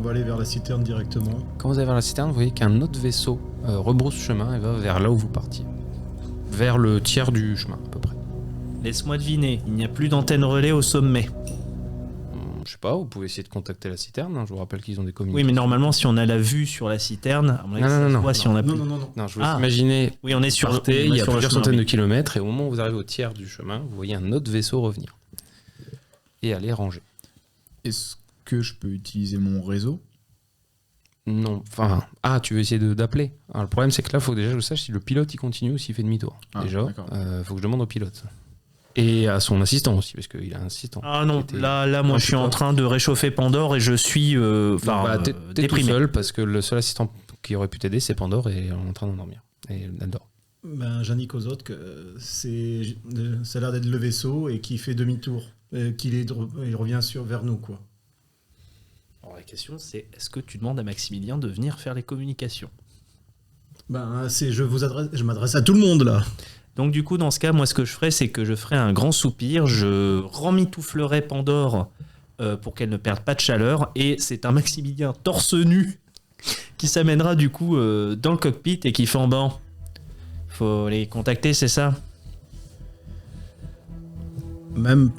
va aller vers la citerne directement. Quand vous allez vers la citerne, vous voyez qu'un autre vaisseau rebrousse chemin et va vers là où vous partiez. Vers le tiers du chemin, à peu près. Laisse-moi deviner, il n'y a plus d'antenne relais au sommet. Je sais pas, vous pouvez essayer de contacter la citerne. Je vous rappelle qu'ils ont des Oui, communications. mais normalement, si on a la vue sur la citerne, à mon avis, ça se voit si on a plus. Non, je vous laisse imaginer. Oui, on est sur Partez, il y a sur le plusieurs chemin, centaines oui. de kilomètres et au moment où vous arrivez au tiers du chemin, vous voyez un autre vaisseau revenir. Et aller ranger. Est-ce que je peux utiliser mon réseau ? Non, enfin... Ah, tu veux essayer d'appeler. Alors, le problème, c'est que là, il faut déjà que je sache si le pilote, il continue ou s'il fait demi-tour. Déjà, faut que je demande au pilote. Et à son assistant aussi, parce qu'il a un assistant. Ah non, là, moi, je suis en train de réchauffer Pandore et je suis t'es tout déprimé. seul, parce que le seul assistant qui aurait pu t'aider, c'est Pandore, et en train d'endormir. Et elle dort. J'indique aux autres que ça a l'air d'être le vaisseau et qu'il fait demi-tour. Il revient vers nous, quoi. Alors, la question, c'est est-ce que tu demandes à Maximilien de venir faire les communications ? Je m'adresse à tout le monde, là. Donc du coup, dans ce cas, moi, ce que je ferais, c'est que je ferais un grand soupir, je remitouflerais Pandore pour qu'elle ne perde pas de chaleur, et c'est un Maximilien torse nu qui s'amènera du coup dans le cockpit et qui fait en banc. Faut les contacter, c'est ça ? Même,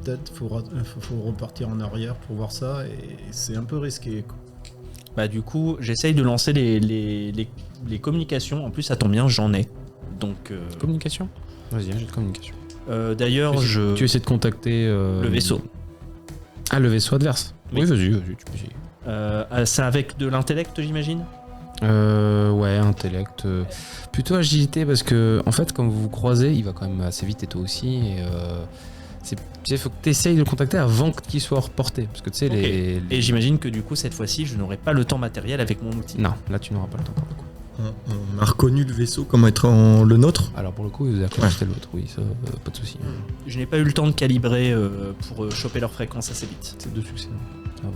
peut-être, faut repartir en arrière pour voir ça, et c'est un peu risqué, quoi. Bah du coup, j'essaye de lancer les communications, en plus ça tombe bien, j'en ai. Donc, Communication ? Vas-y, j'ai de communication. d'ailleurs, Tu essaies de contacter... le vaisseau. Ah, le vaisseau adverse. Oui. Oui, vas-y, tu peux essayer. C'est avec de l'intellect, j'imagine ? Ouais, intellect. Plutôt agilité, parce que, en fait, quand vous vous croisez, il va quand même assez vite et toi aussi. Et il faut que tu essayes de le contacter avant qu'il soit reporté. Parce que tu sais, Okay. Et j'imagine que du coup, cette fois-ci, je n'aurai pas le temps matériel avec mon outil. Non, là, tu n'auras pas le temps pour le coup. On a reconnu le vaisseau comme étant le nôtre. Alors, pour le coup, il vous a connecté l'autre, oui, ça, pas de souci. Je n'ai pas eu le temps de calibrer pour choper leur fréquence assez vite. C'est 2 succès. Ça va.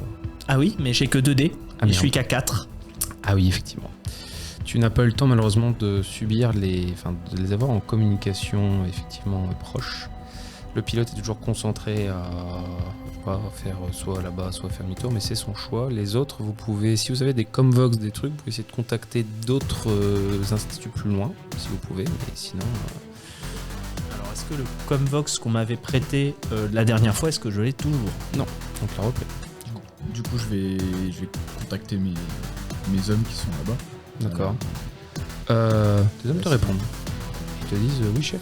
Ah oui, mais j'ai que 2 dés. Ah, et je merde. suis qu'à 4. Ah oui, effectivement. Tu n'as pas eu le temps malheureusement de subir de les avoir en communication effectivement proche. Le pilote est toujours concentré à faire soit là-bas, soit faire demi-tour, mais c'est son choix. Les autres, vous pouvez, si vous avez des Comvox, des trucs, vous pouvez essayer de contacter d'autres instituts plus loin, si vous pouvez, mais sinon... Alors, est-ce que le Comvox qu'on m'avait prêté la dernière fois, est-ce que je l'ai toujours ? Non, on te la replaît. Du coup, je vais contacter mes hommes qui sont là-bas. D'accord. Tes hommes te répondent. Ils te disent oui, chef.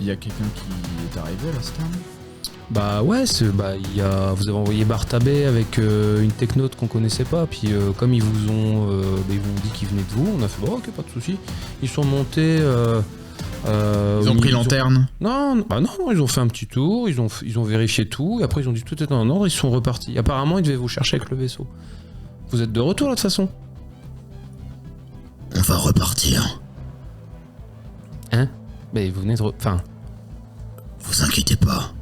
Il y a quelqu'un qui est arrivé à la citerne ? Bah ouais, vous avez envoyé Bartabé avec une technote qu'on connaissait pas, puis comme ils vous ont dit qu'ils venaient de vous, on a fait ok, pas de souci. Ils sont montés. Ils ont pris lanterne. Non, ils ont fait un petit tour, ils ont vérifié tout, et après ils ont dit tout est en ordre, ils sont repartis. Apparemment, ils devaient vous chercher avec le vaisseau. Vous êtes de retour là de toute façon ? On va repartir. Hein ? Mais vous venez de Vous inquiétez pas.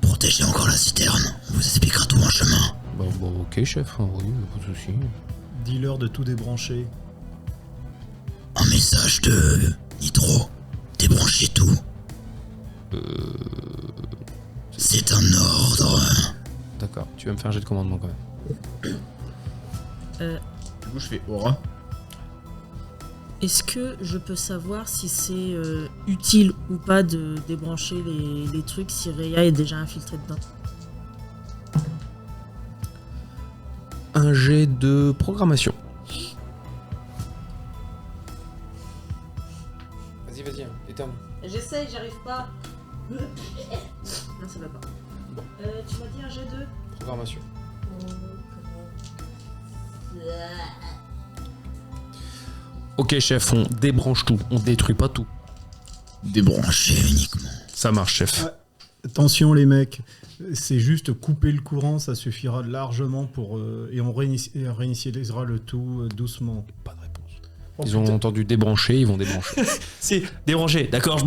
Protégez encore la citerne. On vous expliquera tout en chemin. Bon, ok, chef, oui, pas de soucis. Dis-leur de tout débrancher. Un message de Nitro. Débranchez tout. C'est un ordre. D'accord, tu vas me faire un jet de commandement quand même. Du coup, je fais aura. Est-ce que je peux savoir si c'est utile ou pas de débrancher les trucs si Rhea est déjà infiltrée dedans ? Un jet de programmation. Vas-y, éternue. J'essaye, j'arrive pas. Non, ça va pas. Bon. Tu m'as dit un jet de Programmation. Ok, chef, on débranche tout, on détruit pas tout. Débranchez uniquement. Ça marche, chef. Attention les mecs, c'est juste couper le courant, ça suffira largement pour... et on réinitialisera le tout doucement. Pas de réponse. Ils ont entendu débrancher, ils vont débrancher. C'est débranché, d'accord.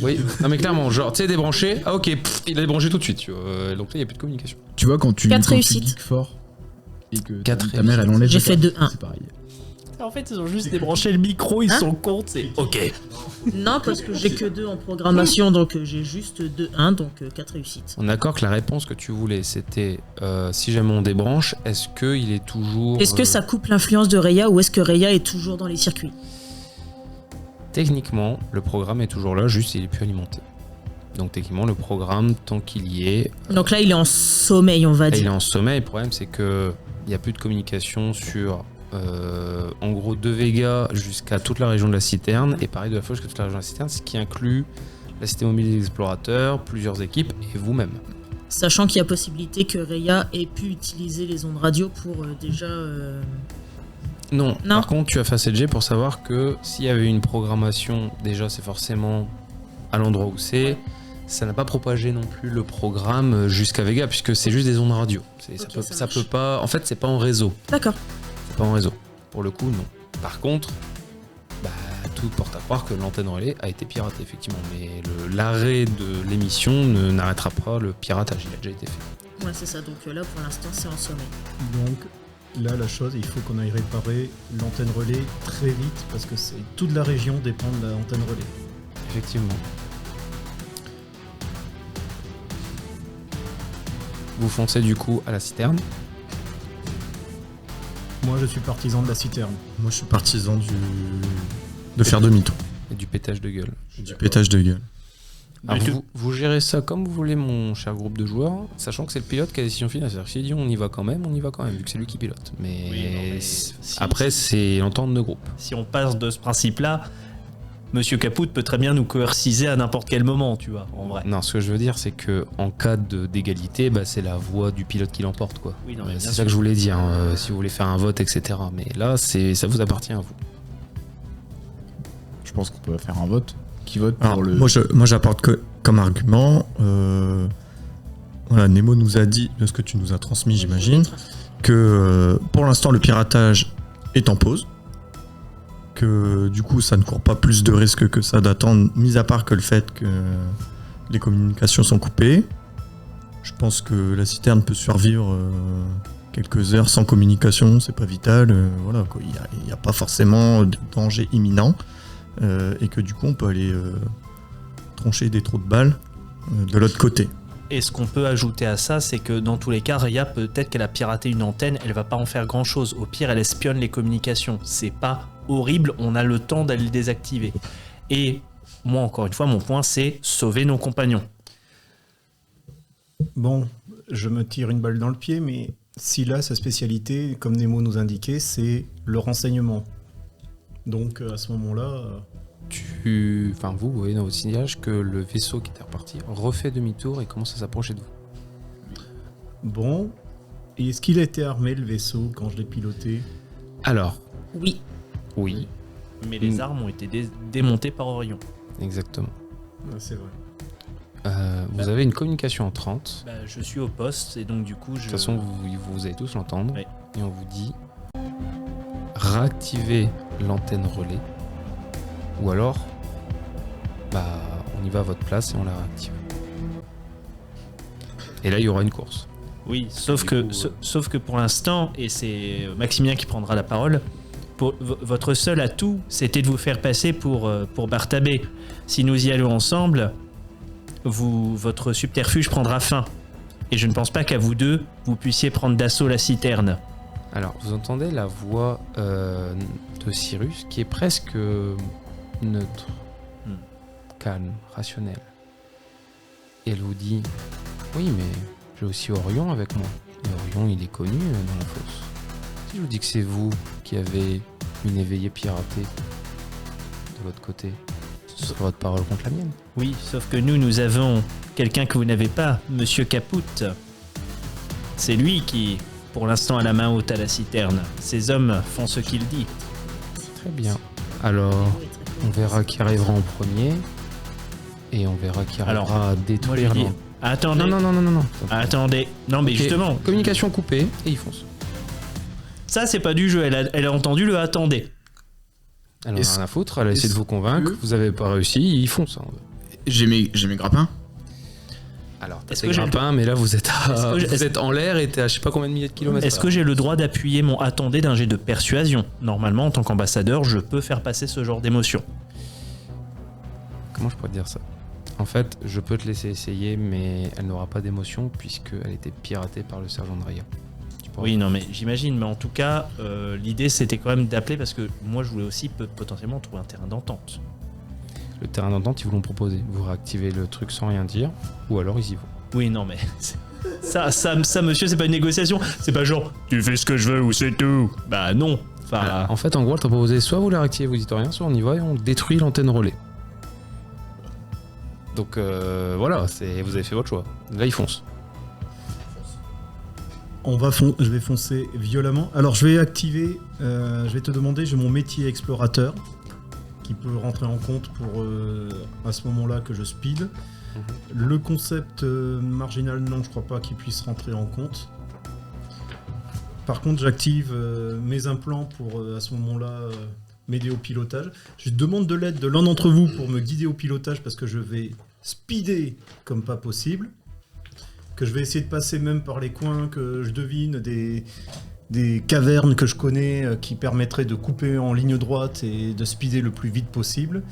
Oui, non mais clairement, genre, tu sais, débranché, ah ok, il a débranché tout de suite, tu vois. Donc là, il n'y a plus de communication. Tu vois, quand tu Quatre réussites. geeks fort et que Quatre ta mère, elle enlève J'ai le fait casque, 2-1. c'est pareil. En fait, ils ont juste débranché le micro, ils sont comptes, c'est ok. Non, parce que j'ai que 2 en programmation, donc j'ai juste 1, donc 4 réussites. On est d'accord que la réponse que tu voulais, c'était si jamais on débranche, est-ce qu'il est toujours... Est-ce que ça coupe l'influence de Rhea ou est-ce que Rhea est toujours dans les circuits? Techniquement, le programme est toujours là, juste il est plus alimenté. Donc techniquement, le programme, tant qu'il y est... Donc là, il est en sommeil, on va il est dire. en sommeil. Le problème, c'est qu'il n'y a plus de communication sur... en gros 2 Vega jusqu'à toute la région de la citerne et pareil de la fois jusqu'à toute la région de la citerne, ce qui inclut la cité mobile des explorateurs, plusieurs équipes et vous-même. Sachant qu'il y a possibilité que Rhea ait pu utiliser les ondes radio pour déjà... Non. Non. Par contre, tu as fait assez de G pour savoir que s'il y avait une programmation, déjà c'est forcément à l'endroit où c'est. Ça n'a pas propagé non plus le programme jusqu'à Vega puisque c'est juste des ondes radio. Ok, Ça ça peut marche. pas. En fait, c'est pas en réseau. D'accord. C'est pas en réseau. Pour le coup, non. Par contre, tout porte à croire que l'antenne relais a été piratée effectivement, mais l'arrêt de l'émission n'arrêtera pas le piratage. Il a déjà été fait. Ouais, c'est ça. Donc là, pour l'instant, c'est en sommeil. Donc là, la chose, il faut qu'on aille réparer l'antenne relais très vite parce que toute la région dépend de l'antenne relais. Effectivement. Vous foncez du coup à la citerne. Moi, je suis partisan de la citerne. Moi, je suis partisan de faire demi-tour. Et du pétage de gueule. Du pétage de gueule. Alors vous gérez ça comme vous voulez, mon cher groupe de joueurs, sachant que c'est le pilote qui a la décision finale. C'est-à-dire que s'il dit on y va quand même, vu que c'est lui qui pilote. Mais, Oui, non, mais après, c'est l'entente de groupe. Si on passe de ce principe-là, Monsieur Caput peut très bien nous coerciser à n'importe quel moment, tu vois, en vrai. Non, ce que je veux dire, c'est que en cas d'égalité, c'est la voix du pilote qui l'emporte, quoi. Oui, non, mais bien c'est sûr. ça que je voulais dire. Si vous voulez faire un vote, etc. Mais là, ça vous appartient à vous. Je pense qu'on peut faire un vote. Qui vote Alors, pour le... moi, j'apporte comme argument. Voilà, Nemo nous a dit, de ce que tu nous as transmis, j'imagine, que pour l'instant, le piratage est en pause. Que du coup, ça ne court pas plus de risques que ça d'attendre, mis à part que le fait que les communications sont coupées. Je pense que la citerne peut survivre quelques heures sans communication, c'est pas vital. Voilà, quoi. Il n'y a pas forcément de danger imminent. Et que du coup, on peut aller troncher des trous de balles de l'autre côté. Et ce qu'on peut ajouter à ça, c'est que dans tous les cas, Rhea, peut-être qu'elle a piraté une antenne, elle va pas en faire grand chose. Au pire, elle espionne les communications. C'est pas horrible, on a le temps d'aller le désactiver. Et moi, encore une fois, mon point, c'est sauver nos compagnons. Bon, je me tire une balle dans le pied, mais si là, sa spécialité, comme Nemo nous indiquait, c'est le renseignement. Donc à ce moment-là, Vous voyez dans votre signage que le vaisseau qui était reparti refait demi-tour et commence à s'approcher de vous. bon, et est-ce qu'il a été armé le vaisseau quand je l'ai piloté? Alors, Oui. oui, Mais les armes ont été démontées par Orion. exactement. Ah, c'est vrai. Vous avez une communication en 30. Bah, je suis au poste et donc du coup, De toute façon, vous allez tous l'entendre. Oui. Et on vous dit réactiver l'antenne relais. Ou alors, on y va à votre place et on la réactive. Et là, il y aura une course. Oui, sauf que pour l'instant, et c'est Maximien qui prendra la parole, votre seul atout, c'était de vous faire passer pour Bartabé. Si nous y allons ensemble, votre subterfuge prendra fin. Et je ne pense pas qu'à vous deux, vous puissiez prendre d'assaut la citerne. Alors, vous entendez la voix de Cyrus qui est presque neutre, calme, rationnelle. Et elle vous dit oui, mais j'ai aussi Orion avec moi. Et Orion, il est connu dans la fosse. Si je vous dis que c'est vous qui avez une éveillée piratée de l'autre côté, ce sera votre parole contre la mienne. Oui, sauf que nous avons quelqu'un que vous n'avez pas, Monsieur Caput. C'est lui qui, pour l'instant, a la main haute à la citerne. Ces hommes font ce qu'il dit. Très bien. Alors, on verra qui arrivera en premier. Et on verra qui arrivera à détruire. Moi, je dis, attendez. Non. Attendez. Non, mais Ok, justement, communication coupée et ils foncent. ça, c'est pas du jeu. Elle a entendu le attendez. Elle en a Est-ce- rien à foutre, elle a essayé de vous convaincre, que- vous avez pas réussi, ils foncent. J'ai mes grappins. Alors, t'as Est-ce tes que j'ai- grimpins, mais là, vous êtes, Est-ce que- vous êtes en l'air et t'es à je sais pas combien de milliers de kilomètres. Est-ce que j'ai le droit d'appuyer mon attendez d'un jet de persuasion? Normalement, en tant qu'ambassadeur, je peux faire passer ce genre d'émotion. Comment je pourrais te dire ça? En fait, je peux te laisser essayer, mais elle n'aura pas d'émotion puisqu'elle était piratée par le sergent de Raya. Tu pourras- Oui, non, mais j'imagine. Mais en tout cas, l'idée, c'était quand même d'appeler parce que moi, je voulais aussi potentiellement trouver un terrain d'entente. Le terrain d'entente, ils vous l'ont proposé. Vous réactivez le truc sans rien dire, ou alors ils y vont. Oui, non, mais ça, monsieur, c'est pas une négociation. C'est pas genre, tu fais ce que je veux ou c'est tout. Bah non. Enfin, En fait, en gros, elle t'a proposé soit vous la réactivez, vous dites rien, soit on y va et on détruit l'antenne relais. Donc voilà, vous avez fait votre choix. Là, ils foncent. Je vais foncer violemment. Alors je vais activer, je vais te demander, j'ai mon métier explorateur qui peut rentrer en compte pour à ce moment-là que je speed. Le concept marginal, non, je crois pas qu'il puisse rentrer en compte. Par contre, j'active mes implants pour à ce moment-là m'aider au pilotage. Je demande de l'aide de l'un d'entre vous pour me guider au pilotage parce que je vais speeder comme pas possible. Que je vais essayer de passer même par les coins que je devine, des cavernes que je connais qui permettraient de couper en ligne droite et de speeder le plus vite possible.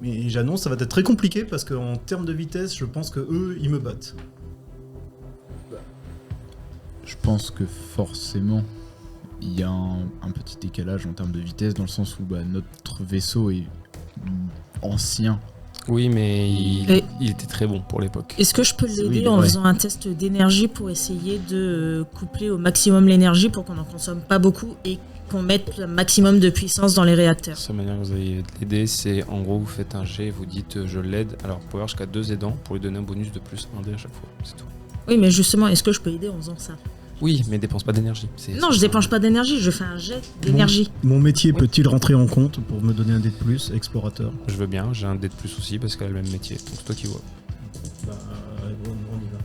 Mais j'annonce, ça va être très compliqué parce qu'en termes de vitesse, je pense que eux, ils me battent. Je pense que forcément, il y a un petit décalage en termes de vitesse, dans le sens où notre vaisseau est ancien. Oui, mais Et- il était très bon pour l'époque. Est-ce que je peux l'aider Oui, en ouais. faisant un test d'énergie pour essayer de coupler au maximum l'énergie pour qu'on n'en consomme pas beaucoup et qu'on mette le maximum de puissance dans les La réacteurs? seule manière que vous allez l'aider, c'est en gros, vous faites un jet, vous dites je l'aide. Alors, vous pouvez avoir jusqu'à 2 aidants pour lui donner un bonus de plus 1 dé à chaque fois. C'est tout. Oui, mais justement, est-ce que je peux aider en faisant ça? Oui, mais dépense pas d'énergie. Non, je dépense pas d'énergie, je fais un jet d'énergie. Mon métier Oui. peut-il rentrer en compte pour me donner un dé de plus, explorateur? Je veux bien, j'ai un dé de plus aussi parce qu'elle a le même métier. Donc c'est toi qui vois. Bah, on y va.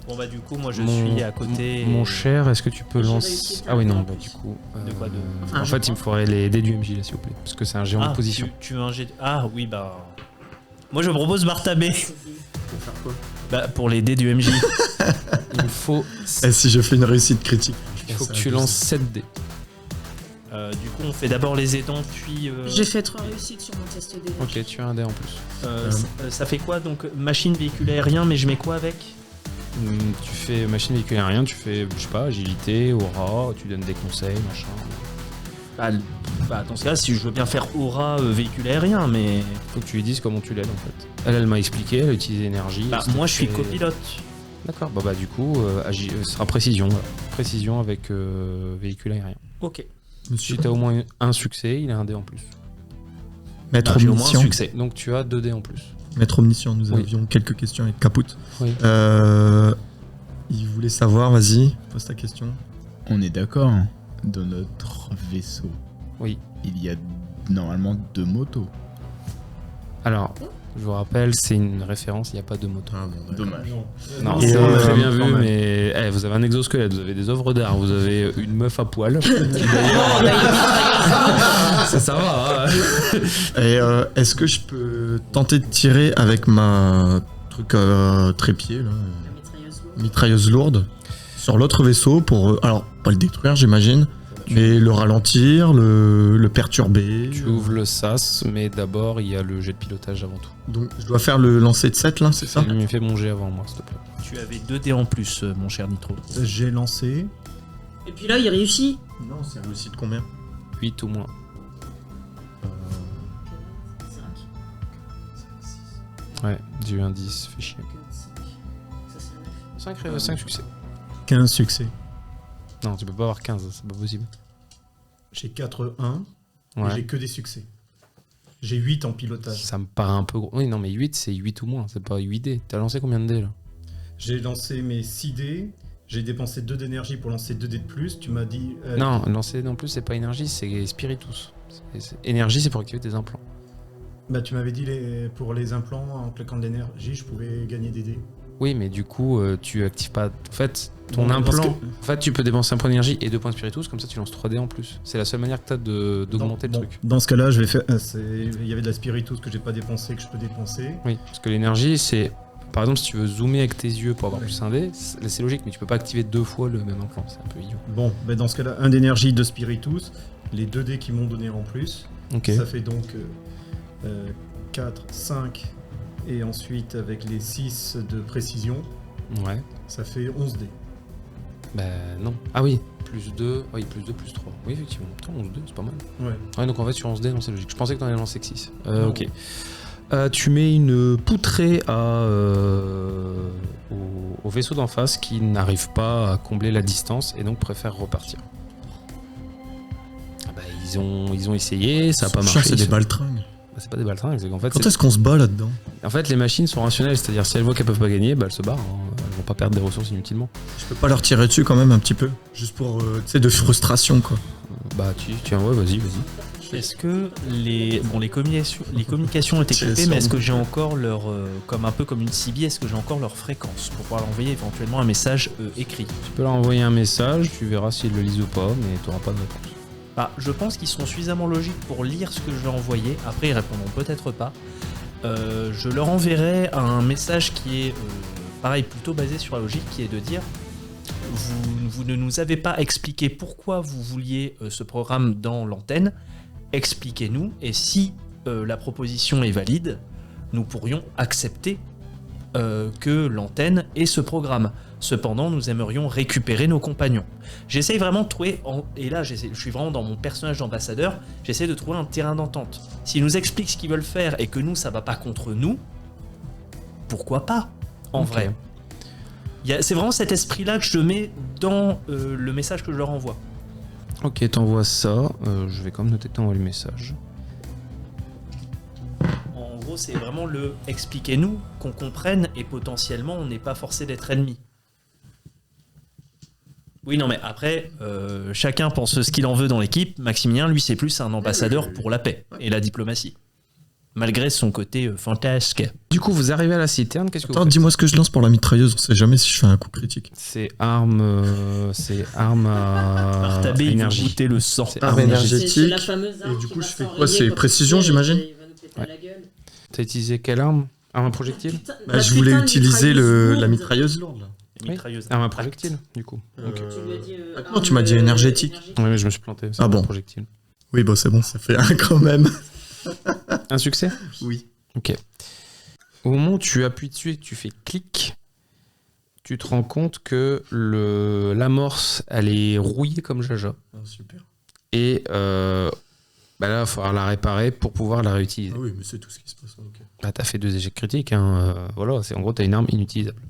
bon, bah, du coup, moi, je Mon- suis à côté. Mon cher, est-ce que tu peux J'ai lancer. réussi à Ah oui, non, faire bah plus. du coup. De quoi, de- Enfin, En je fait, il me crois. faudrait les dés du MJ là, s'il vous plaît. Parce que c'est un géant de position. Tu veux un jet. Ah oui, bah. Moi, je propose Bartabé. Bah, pour les dés du MJ. Il me faut. Et si je fais une réussite critique? Il faut que tu lances 7 dés. Du coup, on fait d'abord les aidants, puis. J'ai fait 3 réussites sur mon test d'énergie. Ok, tu as un dé en plus. Ça fait quoi donc? Machine, véhicule aérien, mais je mets quoi avec? Tu fais machine véhicule aérien, tu fais, je sais pas, agilité, aura, tu donnes des conseils, machin. Bah, dans ce cas, si je veux bien faire aura véhicule aérien, mais. Faut que tu lui dises comment tu l'aides en fait. Elle m'a expliqué, elle a utilisé l'énergie. Bah, c'était moi, je suis très- copilote. D'accord, bah du coup, ce sera précision. Voilà. Précision avec véhicule aérien. Ok. Monsieur, Si t'as au moins un succès, il a un dé en plus. Maître Bah, j'ai au moins un omniscient. succès. Donc tu as 2 dés en plus. Maître omniscient, nous Oui. avions quelques questions avec Caput. Oui. Il voulait savoir, vas-y, pose ta question. On est d'accord, dans notre vaisseau, Oui. il y a normalement 2 motos. Alors, je vous rappelle, c'est une référence, il n'y a pas de moto. Ah bon, Dommage. Non, Et c'est très bien quand vu, même. mais vous avez un exosquelette, vous avez des œuvres d'art, vous avez une meuf à poil. ça va. Hein. Et est-ce que je peux tenter de tirer avec ma truc trépied, là, mitrailleuse lourde, sur l'autre vaisseau pour, alors, pas le détruire, j'imagine, mais le ralentir, le perturber. Tu ouvres le sas, mais d'abord, il y a le jet de pilotage avant tout. Donc, je dois faire le lancer de 7, là, c'est ça? Il me fait mon jet avant moi, s'il te plaît. Tu avais 2 dés en plus, mon cher Nitro. J'ai lancé. Et puis là, il réussit. Non, c'est réussi de combien? 8 ou moins. Ouais, j'ai eu un 10, fait chier. 5 succès. 15 succès. Non, tu peux pas avoir 15, c'est pas possible. J'ai 4-1 et Ouais. j'ai que des succès. J'ai 8 en pilotage. Ça me paraît un peu gros. Oui, non, mais 8, c'est 8 ou moins, c'est pas 8 dés. T'as lancé combien de dés là? J'ai lancé mes 6 dés. J'ai dépensé 2 d'énergie pour lancer 2 dés de plus. Tu m'as dit. Non, lancer en plus, c'est pas énergie, c'est spiritus. Énergie, c'est pour activer tes implants. Bah, tu m'avais dit pour les implants, en claquant de l'énergie, je pouvais gagner des dés. Oui, mais du coup, tu actives pas. En fait, ton Bon, parce implant. que- En fait, tu peux dépenser un point d'énergie et 2 points de spiritus, comme ça tu lances 3 dés en plus. C'est la seule manière que t'as d'augmenter le Bon, truc. Dans ce cas-là, je vais faire. Il y avait de la spiritus que j'ai pas dépensé, que je peux dépenser. Oui, parce que l'énergie, c'est. Par exemple, si tu veux zoomer avec tes yeux pour avoir plus un dé, c'est logique, mais tu peux pas activer 2 fois le même enclan, c'est un peu idiot. Bon, ben dans ce cas-là, 1 d'énergie, 2 spiritus, les 2 dés qui m'ont donné en plus. Ok. Ça fait donc 4, 5, et ensuite avec les 6 de précision, Ouais. ça fait 11 dés. Bah non. Ah oui, plus 2, oui, plus 2, plus 3. Oui, effectivement. Putain, 11 dés, c'est pas mal. Ouais. Ouais, donc en fait, sur 11 dés, non, c'est logique. Je pensais que t'en allais lancer que 6. Non. Ok. Tu mets une poutrée au vaisseau d'en face qui n'arrive pas à combler la distance et donc préfère repartir. Ah bah, ils ont essayé, ça n'a pas Chien, marché. c'est des baltringues. Bah, c'est pas des baltringues, c'est qu'en fait, Quand est-ce qu'on se bat là-dedans? en fait, les machines sont rationnelles, c'est-à-dire si elles voient qu'elles peuvent pas gagner, bah, elles se barrent. Hein. Elles vont pas perdre des ressources inutilement. Je peux pas leur tirer dessus quand même un petit peu? Juste pour, tu sais, de frustration, quoi. Bah, tiens, ouais, vas-y. Est-ce que les communications ont été C'est coupées, sûr. mais est-ce que j'ai encore leur, comme un peu comme une CB, est-ce que j'ai encore leur fréquence pour pouvoir leur envoyer éventuellement un message écrit? Tu peux leur envoyer un message, tu verras s'ils le lisent ou pas, mais tu n'auras pas de réponse. Bah, je pense qu'ils seront suffisamment logiques pour lire ce que je vais envoyer. Après, ils répondront peut-être pas. Je leur enverrai un message qui est, pareil, plutôt basé sur la logique, qui est de dire vous ne nous avez pas expliqué pourquoi vous vouliez ce programme dans l'antenne. Expliquez-nous, et si la proposition est valide, nous pourrions accepter que l'antenne ait ce programme. Cependant, nous aimerions récupérer nos compagnons. J'essaye vraiment de trouver, et là je suis vraiment dans mon personnage d'ambassadeur, j'essaie de trouver un terrain d'entente. S'ils nous expliquent ce qu'ils veulent faire et que nous, ça va pas contre nous, pourquoi pas, en Ok. vrai. C'est vraiment cet esprit-là que je mets dans le message que je leur envoie. Ok, t'envoies ça. Je vais quand même noter que t'envoies le message. En gros, c'est vraiment le expliquez-nous, qu'on comprenne, et potentiellement, on n'est pas forcé d'être ennemi. Oui, non, mais après, chacun pense ce qu'il en veut dans l'équipe. Maximilien, lui, c'est plus un ambassadeur pour la paix et la diplomatie. Malgré son côté fantasque. Du coup, vous arrivez à la citerne, qu'est-ce que Attends, vous faites? dis-moi ce que je lance pour la mitrailleuse, on sait jamais si je fais un coup critique. C'est arme à Bartabé, il veut énergie. goûter le sang. C'est Arme arme énergétique. C'est la fameuse arme Et du qui coup, va je fais quoi? s'enrayer C'est quand précision, il tire, j'imagine? il va nous péter Ouais. la gueule. T'as utilisé quelle arme? Arme à projectile? Putain, Bah, la je voulais putain de utiliser mitrailleuse la lourde. mitrailleuse lourde, là. Mitrailleuse. Arme à projectile, du coup. Tu lui as dit, non, tu m'as dit énergétique. Oui, mais je me suis planté. C'est Ah arme à bon. projectile. Oui, bah c'est bon, ça fait un quand même. Un succès? Oui. Ok. Au moment où tu appuies dessus et que tu fais clic, tu te rends compte que l'amorce, elle est rouillée comme Jaja. Super. Et bah là, il va falloir la réparer pour pouvoir la réutiliser. Ah oui, mais c'est tout ce qui se passe. Ok. Bah, t'as fait 2 échecs critiques, hein. Voilà, en gros, t'as une arme inutilisable.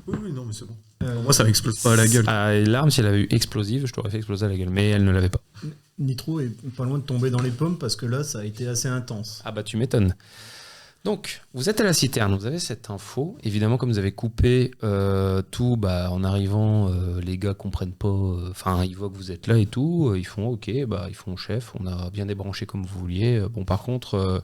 Oui, non, mais c'est bon. Moi, ça m'explose pas à la gueule. Ah, et l'arme, si elle avait eu explosive, je t'aurais fait exploser à la gueule, mais elle ne l'avait pas. Nitro est pas loin de tomber dans les pommes parce que là, ça a été assez intense. Ah bah tu m'étonnes. Donc, vous êtes à la citerne, vous avez cette info. Évidemment, comme vous avez coupé tout, bah, en arrivant, les gars comprennent pas. Enfin, ils voient que vous êtes là et tout. Ils font OK, bah, ils font chef, on a bien débranché comme vous vouliez. Bon, par contre,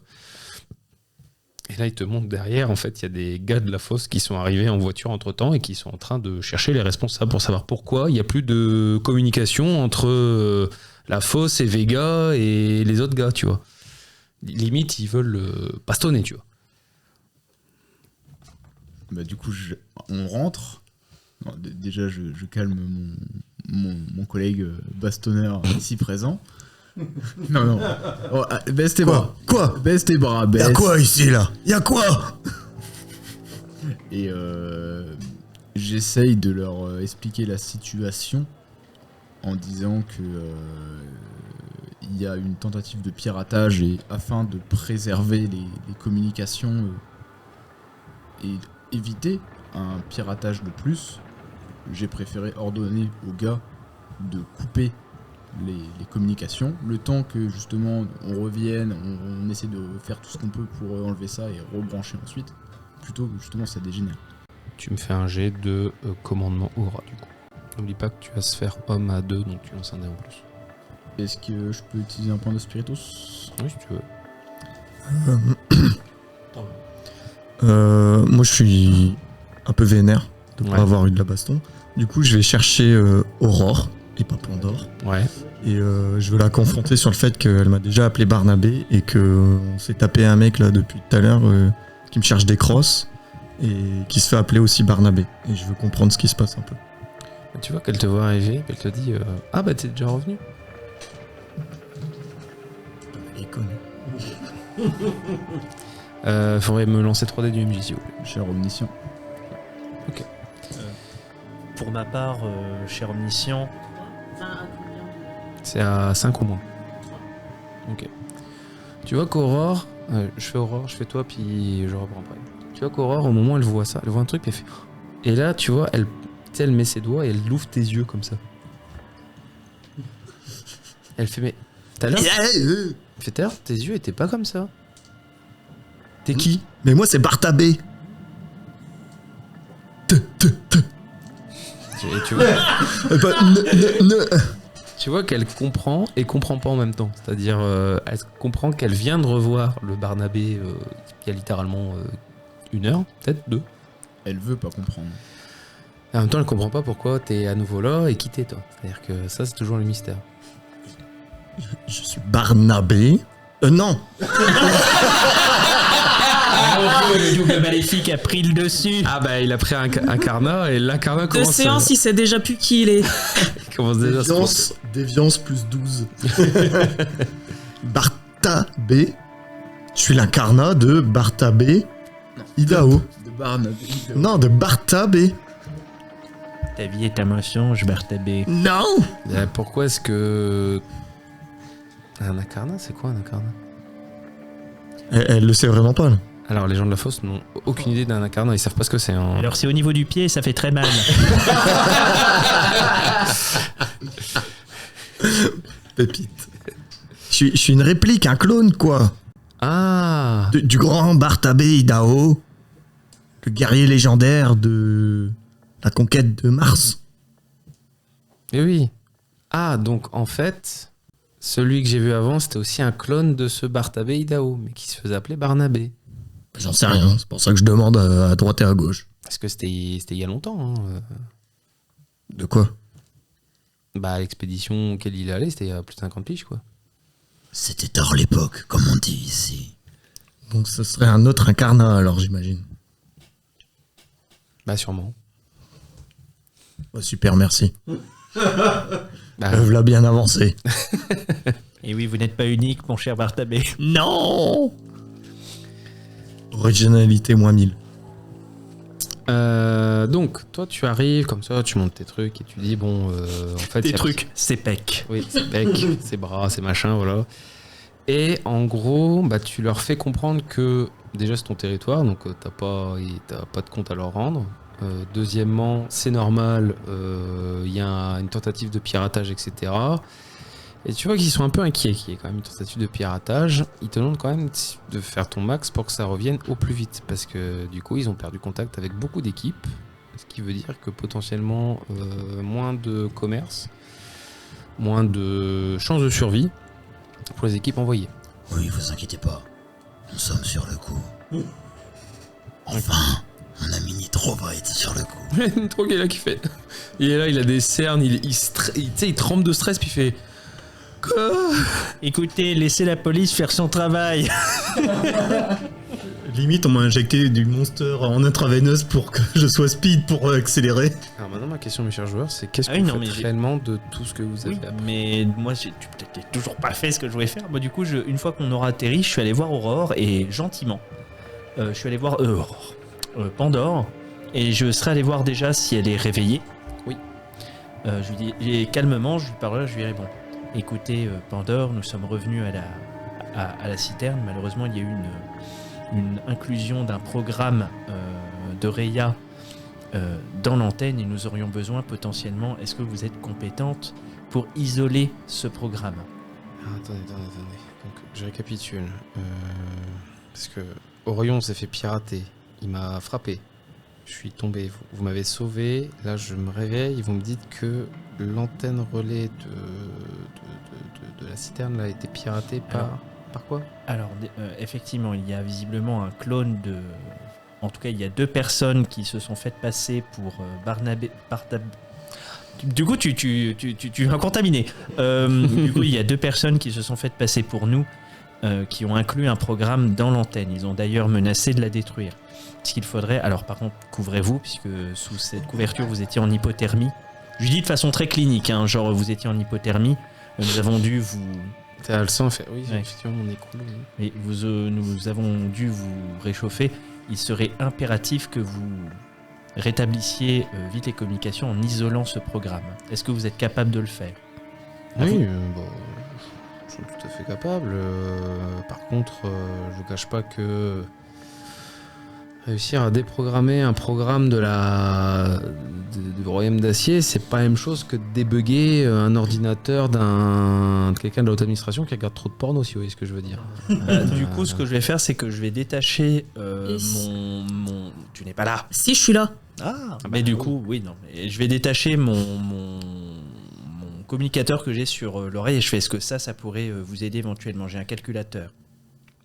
et là, ils te montrent derrière, en fait, il y a des gars de la fosse qui sont arrivés en voiture entre-temps et qui sont en train de chercher les responsables pour savoir pourquoi il n'y a plus de communication entre la fosse et Vega et les autres gars, tu vois. Limite, ils veulent bastonner, tu vois. Bah, du coup, on rentre. Non, déjà, je calme mon collègue bastonneur ici présent. Non. Oh, baisse tes bras. Quoi? Baisse tes bras, baisse. Y'a quoi ici, là? Y'a quoi? Et j'essaye de leur expliquer la situation en disant que il y a une tentative de piratage et afin de préserver les communications et éviter un piratage de plus, j'ai préféré ordonner aux gars de couper les communications, le temps que justement on revienne, on essaie de faire tout ce qu'on peut pour enlever ça et rebrancher ensuite, plutôt que justement ça dégénère. Tu me fais un jet de commandement aura, du coup. N'oublie pas que tu vas se faire homme à 2, donc tu lances un dé en plus. Est-ce que je peux utiliser un point de spiritus? Oui, si tu veux. Moi, je suis un peu vénère de Ouais. pas avoir eu de la baston. Du coup, je vais chercher Aurore et pas Pandore. Ouais. Et je veux la confronter sur le fait qu'elle m'a déjà appelé Barnabé et qu'on s'est tapé un mec là depuis tout à l'heure qui me cherche des crosses et qui se fait appeler aussi Barnabé. Et je veux comprendre ce qui se passe un peu. Tu vois qu'elle te voit arriver, puis elle te dit ah bah t'es déjà revenu. Elle est connue. Faudrait me lancer 3D du MJ s'il vous plaît. Cher omniscient. Pour ma part, cher omniscient, Enfin, à combien de- C'est à 5 ou moins. Ok. Tu vois qu'Aurore, je fais Aurore, je fais toi, puis je reprends après. Tu vois qu'Aurore, au moment où elle voit ça, elle voit un truc, puis elle fait. Et là, tu vois, elle, tu sais, elle met ses doigts et elle ouvre tes yeux comme ça. Elle fait, mais. Tout à l'heure, elle fait, tout à l'heure, tes yeux étaient pas comme ça. T'es qui? Mais moi, c'est Bartabé. Et tu vois, tu vois qu'elle comprend et comprend pas en même temps. C'est-à-dire, elle comprend qu'elle vient de revoir le Barnabé il y a littéralement 1 heure, peut-être 2. Elle veut pas comprendre. Et en même temps, elle comprend pas pourquoi t'es à nouveau là et qui t'es toi. C'est-à-dire que ça, c'est toujours le mystère. Je suis Barnabé. Non. le double maléfique a pris le dessus. Ah bah, il a pris un carnat et l'incarnat De commence, séance, il sait déjà plus qui il est. commence déjà à se Déviance plus 12. Bartabé. Je suis l'incarnat de Bartabé Idaho. De Barnabé. Non, de Bartabé. Ta vie est un mensonge, Bartabé. Non. Pourquoi est-ce que... Un incarnat, c'est quoi un incarnat? Elle le sait vraiment pas, là. Alors, les gens de la fosse n'ont aucune idée d'un incarnat, ils savent pas ce que c'est. Alors c'est au niveau du pied, ça fait très mal. Pépite. Je suis une réplique, un clone, quoi. Ah Du grand Bartabé Idaho. Le guerrier légendaire de la conquête de Mars. Eh oui. Ah, donc en fait, celui que j'ai vu avant, c'était aussi un clone de ce Bartabé Idaho, mais qui se faisait appeler Barnabé. J'en sais rien, c'est pour ça que je demande à droite et à gauche. Parce que c'était il y a longtemps. Hein. De quoi? Bah, l'expédition auquel il est allé, c'était il y a plus de 50 piges, quoi. C'était hors l'époque, comme on dit ici. Donc ce serait un autre incarnat, alors j'imagine. Bah, sûrement. Oh, super, merci. Bah, L'a bien avancé. Et oui, vous n'êtes pas unique, mon cher Bartabé. Non. Originalité moins 1000. donc, toi, tu arrives comme ça, tu montes tes trucs et tu dis, bon, en fait... Tes y a- trucs, c'est pec. Oui, c'est bec, c'est bras, c'est machin, voilà. Et en gros, bah, tu leur fais comprendre que déjà c'est ton territoire, donc t'as pas de compte à leur rendre. Deuxièmement, c'est normal, il y a une tentative de piratage, etc. Et tu vois qu'ils sont un peu inquiets qu'il y ait quand même une tentative de piratage. Ils te demandent quand même de faire ton max pour que ça revienne au plus vite, parce que du coup ils ont perdu contact avec beaucoup d'équipes, ce qui veut dire que potentiellement moins de commerce, moins de chances de survie pour les équipes envoyées. Oui, vous inquiétez pas. Nous sommes sur le coup. Enfin, mon ami Nitro va être sur le coup. Trop qu'il est là qui fait. Il est là, il a des cernes, tu sais, il tremble de stress puis il fait. Quoi? Écoutez, laissez la police faire son travail. Limite, on m'a injecté du monster en intraveineuse pour que je sois speed pour accélérer. Alors maintenant ma question mes chers joueurs c'est qu'est-ce Ah que oui, vous non, faites mais j'ai- réellement de tout ce que vous avez Oui, appris? mais moi, j'ai peut-être toujours pas fait ce que je voulais faire. Moi, du coup, une fois qu'on aura atterri, je suis allé voir Aurore et gentiment, je suis allé voir Aurore, Pandore, et je serais allé voir déjà si elle est réveillée. Oui. Je lui dis, et calmement, je lui parle, je lui dis bon, écoutez, Pandore, nous sommes revenus à la citerne. Malheureusement, il y a eu une inclusion d'un programme de Reya dans l'antenne et nous aurions besoin potentiellement, est-ce que vous êtes compétente pour isoler ce programme? Ah, attendez. Donc je récapitule. Parce que Orion s'est fait pirater. Il m'a frappé. Je suis tombé. Vous m'avez sauvé. Là, je me réveille. Vous me dites que l'antenne relais de la citerne là, a été piratée par quoi? Alors, effectivement, il y a visiblement un clone de... En tout cas, il y a 2 personnes qui se sont faites passer pour Barnabé... Du coup, tu vas contaminer. Du coup, il y a 2 personnes qui se sont faites passer pour nous qui ont inclus un programme dans l'antenne. Ils ont d'ailleurs menacé de la détruire. Ce qu'il faudrait, alors par contre, couvrez-vous, puisque sous cette couverture, vous étiez en hypothermie. Je lui dis de façon très clinique, hein, genre vous étiez en hypothermie. Nous avons dû vous... T'as le sang fait. Oui, Ouais. effectivement, on est cool. Oui. Mais nous avons dû vous réchauffer. Il serait impératif que vous rétablissiez vite les communications en isolant ce programme. Est-ce que vous êtes capable de le faire? Oui, bon, je suis tout à fait capable. Par contre, je vous cache pas que réussir à déprogrammer un programme du royaume d'acier, c'est pas la même chose que de débugger un ordinateur de quelqu'un de l'autre administration qui regarde trop de porno, si vous voyez ce que je veux dire. Du coup, ce que je vais faire, c'est que je vais détacher Et si- mon... Tu n'es pas là. Si, je suis là. Ah, mais du coup, oui, non. Mais je vais détacher mon communicateur que j'ai sur l'oreille et je fais est-ce que ça pourrait vous aider éventuellement. J'ai un calculateur.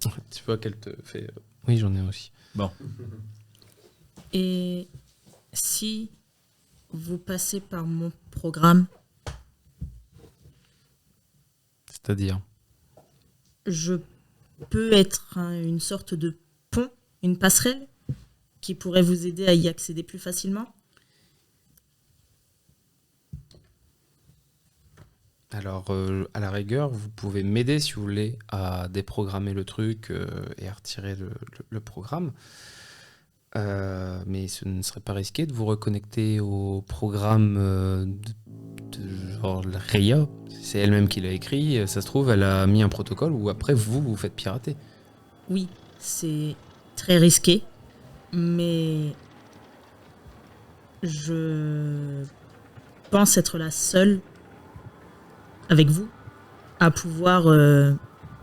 Tu vois qu'elle te fait. Oui, j'en ai aussi. Et si vous passez par mon programme, C'est-à-dire. je peux être une sorte de pont, une passerelle qui pourrait vous aider à y accéder plus facilement. Alors, à la rigueur, vous pouvez m'aider si vous voulez à déprogrammer le truc et à retirer le programme. Mais ce ne serait pas risqué de vous reconnecter au programme de genre la Rhea. C'est elle-même qui l'a écrit. Ça se trouve, elle a mis un protocole où après vous faites pirater. Oui, c'est très risqué, mais je pense être la seule avec vous à pouvoir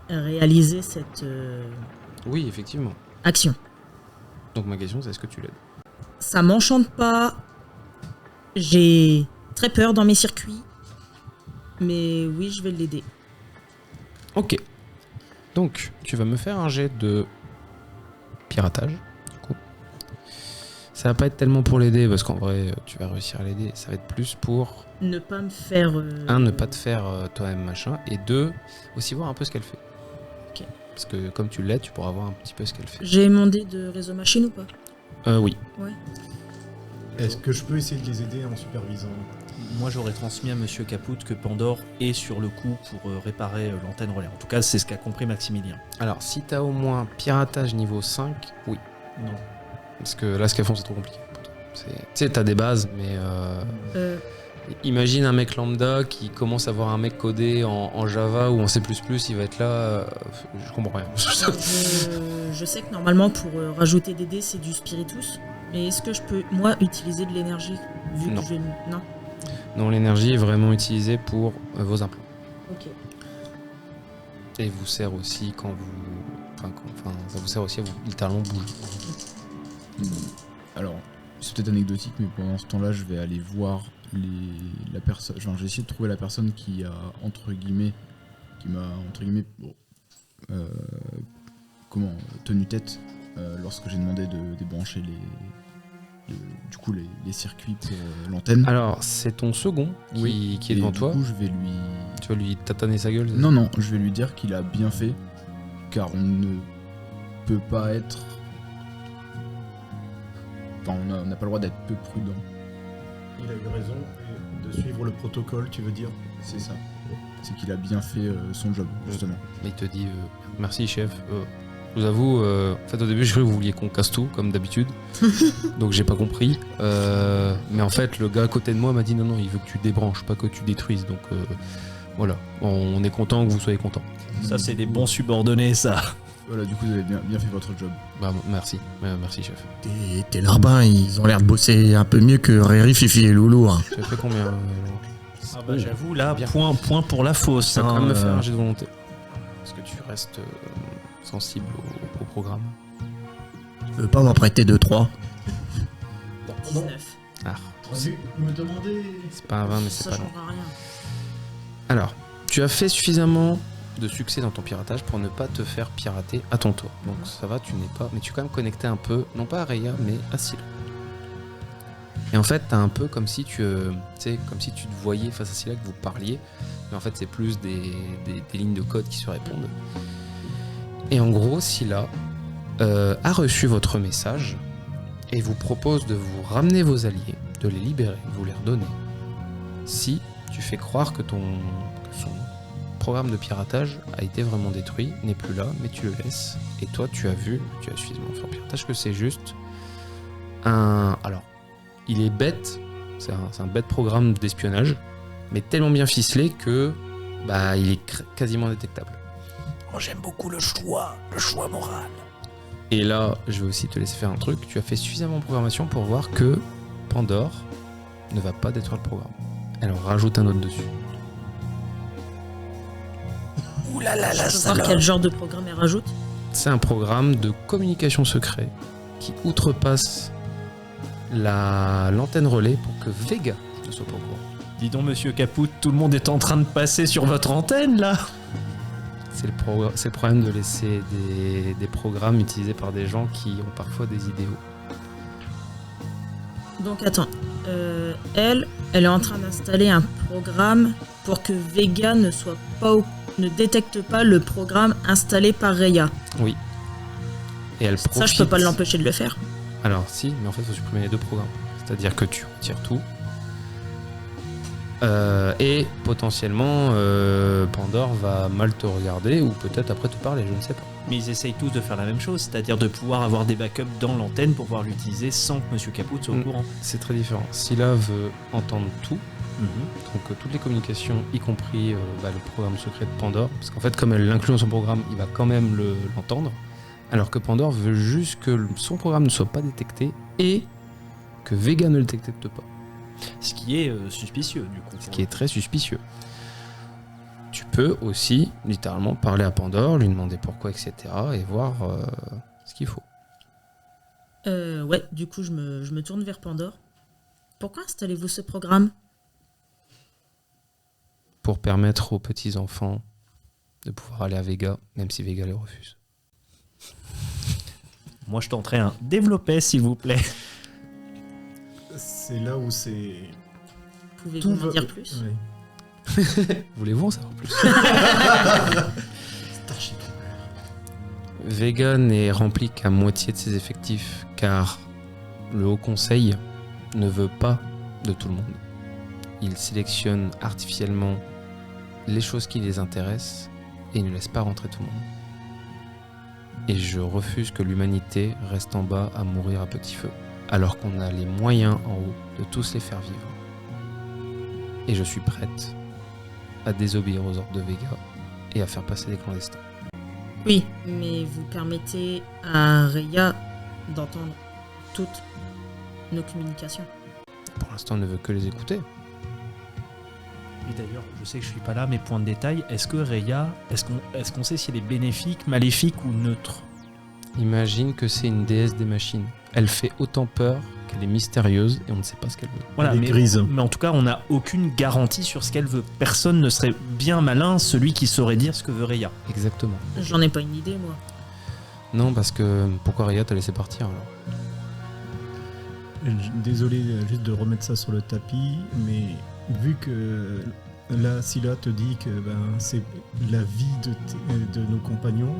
réaliser cette Oui, effectivement. action. Donc ma question, c'est est-ce que tu l'aides? Ça m'enchante pas. J'ai très peur dans mes circuits, mais oui, je vais l'aider. Ok. Donc, tu vas me faire un jet de piratage, du coup. Ça va pas être tellement pour l'aider, parce qu'en vrai, tu vas réussir à l'aider. Ça va être plus pour, Ne pas me faire. ne pas te faire toi-même machin, et deux, aussi voir un peu ce qu'elle fait. Ok. Parce que comme tu l'aides, tu pourras voir un petit peu ce qu'elle fait. J'ai mon dé de réseau machine ou pas? Oui. Est-ce que je peux essayer de les aider en supervisant? Moi, j'aurais transmis à Monsieur Capout que Pandore est sur le coup pour réparer l'antenne relais. En tout cas, c'est ce qu'a compris Maximilien. Alors, si t'as au moins piratage niveau 5, oui. Non. Parce que là, ce qu'elles font, c'est trop compliqué. Tu sais, t'as des bases, mais... Imagine un mec lambda qui commence à voir un mec codé en Java ou en C++, il va être là, je comprends rien. Je sais que normalement, pour rajouter des dés, c'est du spiritus. Mais est-ce que je peux, moi, utiliser de l'énergie vu Non. que je... Non. Non, l'énergie est vraiment utilisée pour vos implants. Ok. Et vous sert aussi quand vous... Enfin, ça vous sert aussi à vous littéralement bouger. Alors, c'est peut-être anecdotique, mais pendant ce temps-là, je vais aller voir la personne. Genre, j'ai essayé de trouver la personne qui a tenu tête lorsque j'ai demandé de débrancher les circuits pour l'antenne. Alors, c'est ton second qui est Et devant du toi. coup, je vais lui. Tu vas lui tataner sa gueule. Non, je vais lui dire qu'il a bien fait, car on ne peut pas être. Enfin, on n'a pas le droit d'être peu prudent. Il a eu raison de suivre le protocole, tu veux dire? C'est ça. C'est qu'il a bien fait son job, justement. Il te dit merci chef. Je vous avoue, en fait au début j'ai cru que vous vouliez qu'on casse tout comme d'habitude, donc j'ai pas compris. Mais en fait le gars à côté de moi m'a dit non, il veut que tu débranches, pas que tu détruises. Donc voilà, on est content que vous soyez content. Ça, c'est des bons subordonnés, ça. Voilà, du coup, vous avez bien fait votre job. Bah, merci chef. Tes larbins, ils ont l'air de bosser un peu mieux que Riri, Fifi et Loulou. Hein. Tu as fait combien Ah bah, j'avoue, là, bien. point pour la fausse. Ça va quand même me faire un hein. jet de volonté. Parce que tu restes sensible au programme. Tu veux pas m'en prêter 2-3? 19. Ah, Me demander... c'est pas un 20 mais c'est Ça pas loin. changera rien. Alors, tu as fait suffisamment de succès dans ton piratage pour ne pas te faire pirater à ton tour. Donc ça va, tu n'es pas... Mais tu es quand même connecté un peu, non pas à Rhea, mais à Silo. Et en fait, t'as un peu comme si tu sais, comme si tu te voyais face à Silo, que vous parliez. Mais en fait, c'est plus des lignes de code qui se répondent. Et en gros, Scylla a reçu votre message et vous propose de vous ramener vos alliés, de les libérer, de vous les redonner. Si tu fais croire que son programme de piratage a été vraiment détruit, n'est plus là, mais tu le laisses. Et toi, tu as suffisamment fait en piratage que c'est juste un... Alors, il est bête, c'est un bête programme d'espionnage, mais tellement bien ficelé que il est quasiment indétectable. Oh, j'aime beaucoup le choix moral. Et là, je vais aussi te laisser faire un truc. Tu as fait suffisamment de programmation pour voir que Pandore ne va pas détruire le programme. Elle en rajoute un autre dessus. Je peux voir quel genre de programme elle rajoute. C'est un programme de communication secret qui outrepasse l'antenne relais pour que Vega ne soit pas au courant. Dis donc, monsieur Caput, tout le monde est en train de passer sur votre antenne, là. C'est le problème de laisser des programmes utilisés par des gens qui ont parfois des idéaux. Donc attends, elle est en train d'installer un programme pour que Vega ne détecte pas le programme installé par Rhea. Oui. Et elle profite... Ça, je peux pas l'empêcher de le faire. Alors si, mais en fait, il faut supprimer les deux programmes. C'est-à-dire que tu retires tout. Et potentiellement, Pandore va mal te regarder ou peut-être après te parler, je ne sais pas. Mais ils essayent tous de faire la même chose, c'est-à-dire de pouvoir avoir des backups dans l'antenne pour pouvoir l'utiliser sans que monsieur Caput soit au courant. C'est très différent. Scylla veut entendre tout, donc toutes les communications, y compris le programme secret de Pandore, parce qu'en fait, comme elle l'inclut dans son programme, il va quand même l'entendre, alors que Pandore veut juste que son programme ne soit pas détecté et que Vega ne le détecte pas. Ce qui est suspicieux, du coup. Ce qui est très suspicieux. Tu peux aussi, littéralement, parler à Pandore, lui demander pourquoi, etc. et voir ce qu'il faut. Ouais, du coup, je me tourne vers Pandore. Pourquoi installez-vous ce programme ? Pour permettre aux petits-enfants de pouvoir aller à Vega, même si Vega les refuse. Moi, je tenterai un développé, s'il vous plaît. C'est là où c'est... Pouvez-vous m'en dire plus ? Ouais. Voulez-vous en savoir plus ? C'est archi clair. Vega n'est rempli qu'à moitié de ses effectifs, car le Haut Conseil ne veut pas de tout le monde. Il sélectionne artificiellement les choses qui les intéressent et il ne laisse pas rentrer tout le monde. Et je refuse que l'humanité reste en bas à mourir à petit feu, alors qu'on a les moyens en haut de tous les faire vivre. Et je suis prête à désobéir aux ordres de Vega et à faire passer des clandestins. Oui, mais vous permettez à Rhea d'entendre toutes nos communications. Pour l'instant, elle ne veut que les écouter. Et d'ailleurs, je sais que je suis pas là, mais point de détail, est-ce que Rhea, est-ce qu'on sait si elle est bénéfique, maléfique ou neutre ? Imagine que c'est une déesse des machines. Elle fait autant peur qu'elle est mystérieuse et on ne sait pas ce qu'elle veut. Voilà, Elle est mais, grise. mais en tout cas, on n'a aucune garantie sur ce qu'elle veut. Personne ne serait bien malin, celui qui saurait dire ce que veut Rhea. Exactement. J'en ai pas une idée, moi. Non, parce que pourquoi Rhea t'a laissé partir alors ? Désolé juste de remettre ça sur le tapis, mais vu que là, Scylla te dit que c'est la vie de nos compagnons,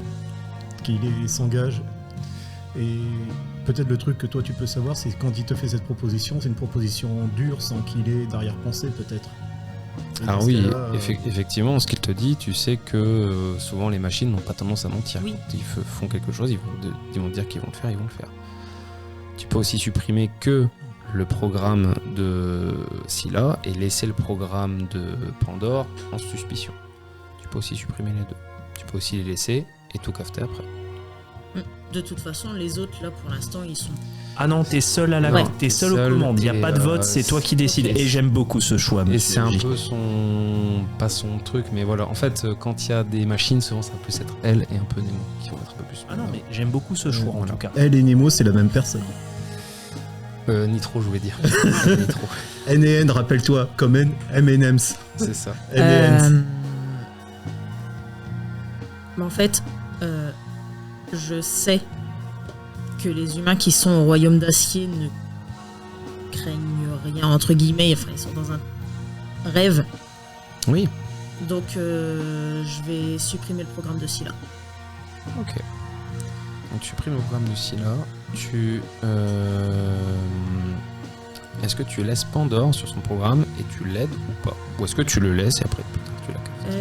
qu'il s'engage, et peut-être le truc que toi tu peux savoir, c'est quand il te fait cette proposition, c'est une proposition dure sans qu'il ait d'arrière-pensée peut-être. Et Alors dans ce oui, cas-là, effectivement, ce qu'il te dit, tu sais que souvent les machines n'ont pas tendance à mentir. Oui. Quand ils font quelque chose, ils vont dire qu'ils vont le faire, ils vont le faire. Tu peux aussi supprimer que le programme de Scylla et laisser le programme de Pandore en suspicion. Tu peux aussi supprimer les deux. Tu peux aussi les laisser et tout cafeter après. De toute façon, les autres, là, pour l'instant, ils sont... Ah non, t'es seul à la Ouais. t'es seul aux Seul commandes, il n'y a et, pas de vote, c'est toi qui décides. et- Et j'aime beaucoup ce choix, Et monsieur c'est un J. peu pas son truc, mais voilà. En fait, quand il y a des machines, souvent ça va plus être elle et un peu Nemo qui vont être un peu plus. Ah non, mais j'aime beaucoup ce choix en Voilà. tout cas. Elle et Nemo, c'est la même personne. Nitro, je voulais dire. Nitro, N et N, rappelle-toi, comme N, M&M's. c'est ça. N et N. Mais en fait, je sais que les humains qui sont au royaume d'acier ne craignent rien, entre guillemets, enfin, ils sont dans un rêve. Oui. Donc, je vais supprimer le programme de Scylla. Ok. Donc tu supprimes le programme de Scylla. Est-ce que tu laisses Pandore sur son programme et tu l'aides ou pas? Ou est-ce que tu le laisses et après plus tard tu l'acceptes?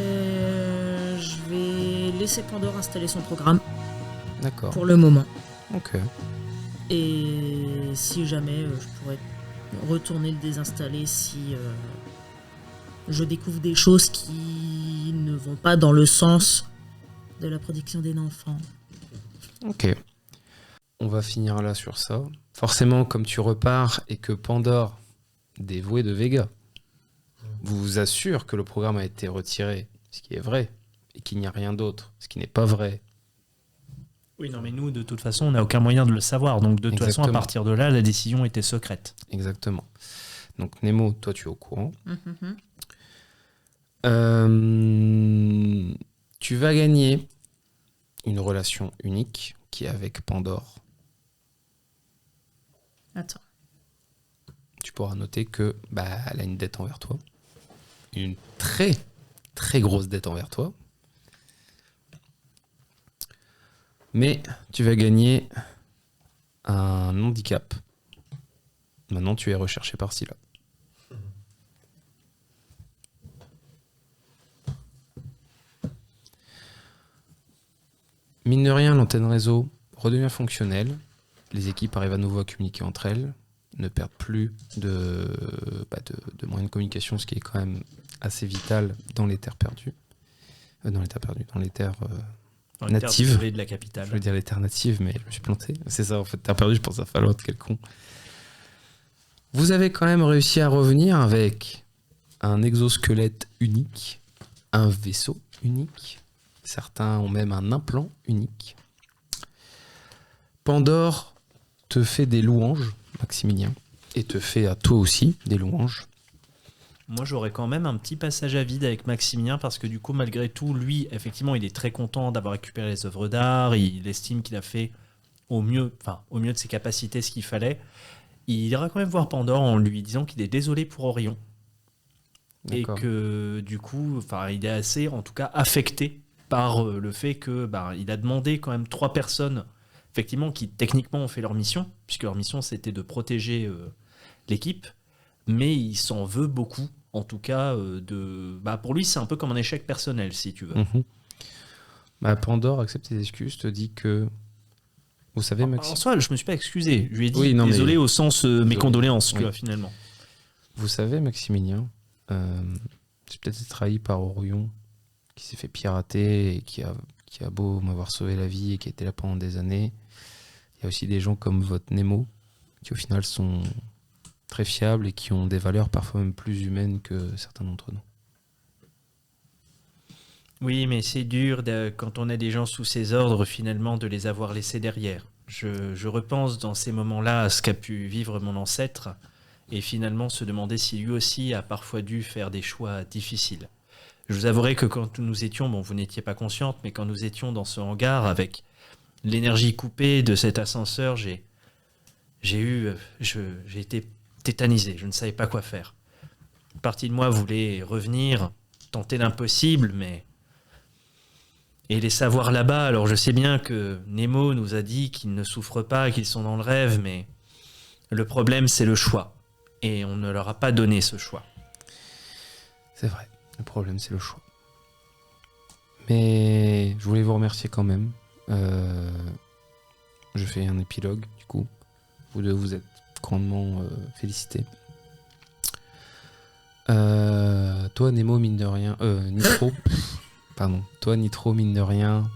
Je vais laisser Pandore installer son programme D'accord. pour le moment. Ok. Et si jamais je pourrais retourner le désinstaller si je découvre des choses qui ne vont pas dans le sens de la protection des enfants. Ok. On va finir là sur ça. Forcément, comme tu repars et que Pandore, dévoué de Vega, vous assure que le programme a été retiré, ce qui est vrai, et qu'il n'y a rien d'autre, ce qui n'est pas vrai. Oui, non, mais nous, de toute façon, on n'a aucun moyen de le savoir. Donc, de toute façon, à Exactement. partir de là, la décision était secrète. Exactement. Donc Nemo, toi tu es au courant. Tu vas gagner une relation unique qui est avec Pandore. Attends. Tu pourras noter que elle a une dette envers toi. Une très très grosse dette envers toi. Mais tu vas gagner un handicap. Maintenant tu es recherché par Scylla. Mine de rien, l'antenne réseau redevient fonctionnelle. Les équipes arrivent à nouveau à communiquer entre elles, ne perdent plus de moyens de communication, ce qui est quand même assez vital dans les terres perdues. Dans les terres Dans les terres natives. isolées de la capitale. Je veux dire les terres natives, mais je me suis planté. C'est ça, en fait, terre perdue, je pense à Fallout, quel con. Vous avez quand même réussi à revenir avec un exosquelette unique, un vaisseau unique. Certains ont même un implant unique. Pandore te fait des louanges, Maximilien, et te fait à toi aussi des louanges. Moi, j'aurais quand même un petit passage à vide avec Maximilien parce que du coup, malgré tout, lui, effectivement, il est très content d'avoir récupéré les œuvres d'art. Il estime qu'il a fait au mieux de ses capacités ce qu'il fallait. Il ira quand même voir Pandore en lui disant qu'il est désolé pour Orion. D'accord. Et que du coup, il est assez, en tout cas, affecté par le fait que il a demandé quand même 3 personnes, effectivement, qui techniquement ont fait leur mission, puisque leur mission c'était de protéger l'équipe, mais il s'en veut beaucoup, en tout cas, pour lui c'est un peu comme un échec personnel, si tu veux. Pandore accepte tes excuses, te dit que... Vous savez, En Maxime, soi, je me suis pas excusé, je lui ai dit Oui, non, mais- désolé au sens mes condoléances, Oui. quoi, finalement. vous savez, Maximilien, j'ai peut-être été trahi par Orion, qui s'est fait pirater et qui a beau m'avoir sauvé la vie et qui était là pendant des années. Il y a aussi des gens comme votre Nemo, qui au final sont très fiables et qui ont des valeurs parfois même plus humaines que certains d'entre nous. Oui, mais c'est dur quand on a des gens sous ses ordres, finalement, de les avoir laissés derrière. Je repense dans ces moments-là à ce qu'a pu vivre mon ancêtre et finalement se demander si lui aussi a parfois dû faire des choix difficiles. Je vous avouerai que quand nous étions, vous n'étiez pas consciente, mais quand nous étions dans ce hangar avec l'énergie coupée de cet ascenseur, j'ai été tétanisé, je ne savais pas quoi faire. Une partie de moi voulait revenir, tenter l'impossible, mais... Et les savoirs là-bas, alors je sais bien que Nemo nous a dit qu'ils ne souffrent pas, qu'ils sont dans le rêve, mais le problème c'est le choix. Et on ne leur a pas donné ce choix. C'est vrai, le problème c'est le choix. Mais je voulais vous remercier quand même. Je fais un épilogue du coup. Vous deux vous êtes grandement félicités. Toi Nemo mine de rien... Nitro. Pardon. Toi Nitro mine de rien.